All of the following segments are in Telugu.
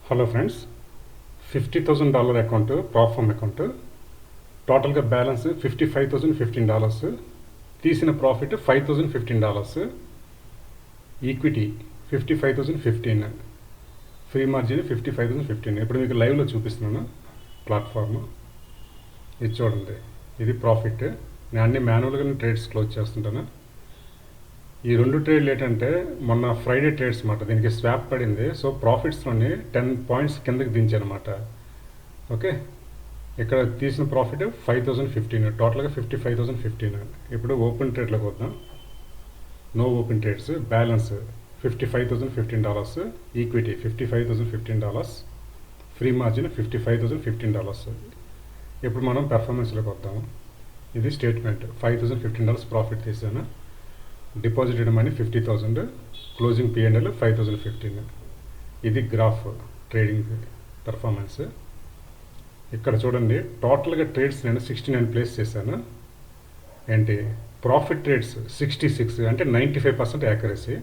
Hello friends, $50,000 account prop firm account. టోటల్గా బ్యాలెన్స్ $55,015. తీసిన ప్రాఫిట్ $5,015. ఈక్విటీ 55,015. Free margin 55,015. ఇప్పుడు మీకు లైవ్లో చూపిస్తున్నాను ప్లాట్ఫామ్. ఇది చూడండి, ఇది ప్రాఫిట్. నేను అన్ని మాన్యువల్గా ట్రేడ్స్ క్లోజ్ చేస్తుంటాను. ఈ రెండు ట్రేడ్లు ఏంటంటే మొన్న ఫ్రైడే ట్రేడ్స్ అనమాట. దీనికి స్వాప్ పడింది, సో ప్రాఫిట్స్లోని 10 పాయింట్స్ కిందకి దించానమాట. ఓకే, ఇక్కడ తీసిన ప్రాఫిట్ 5,015, టోటల్గా 55,015. ఇప్పుడు ఓపెన్ ట్రేడ్లోకి వద్దాం. No open trades. Balance $55,015. Equity $55,015. Free margin $55,015. ఇప్పుడు మనం పెర్ఫార్మెన్స్లోకి వద్దాము. ఇది స్టేట్మెంట్. $5,015 ప్రాఫిట్ తీసాను. Deposited money 50,000. Closing P&L 5,015. ఇది గ్రాఫ్ ట్రేడింగ్ పెర్ఫార్మెన్స్. ఇక్కడ చూడండి, టోటల్గా ట్రేడ్స్ నేను 69 ప్లేస్ చేశాను. ఏంటి ప్రాఫిట్ ట్రేడ్స్ 66, అంటే 95% accuracy.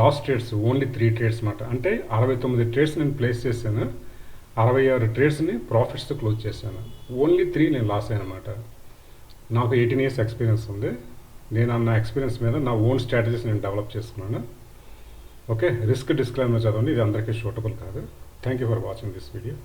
Last trades only 3 trades అన్నమాట. అంటే 69 ట్రేడ్స్ నేను ప్లేస్ చేశాను. 66 ట్రేడ్స్ని ప్రాఫిట్స్తో క్లోజ్ చేశాను. ఓన్లీ 3 నేను లాస్ అయ్యాను అనమాట. నాకు 18 years ఎక్స్పీరియన్స్ ఉంది. నేను నా ఎక్స్పీరియన్స్ మీద నా ఓన్ స్ట్రాటజీస్ నేను డెవలప్ చేసుకున్నాను. ఓకే, రిస్క్ డిస్క్లైమర్ చదవండి, ఇది అందరికీ సూటబుల్ కాదు. Thank you for watching this video.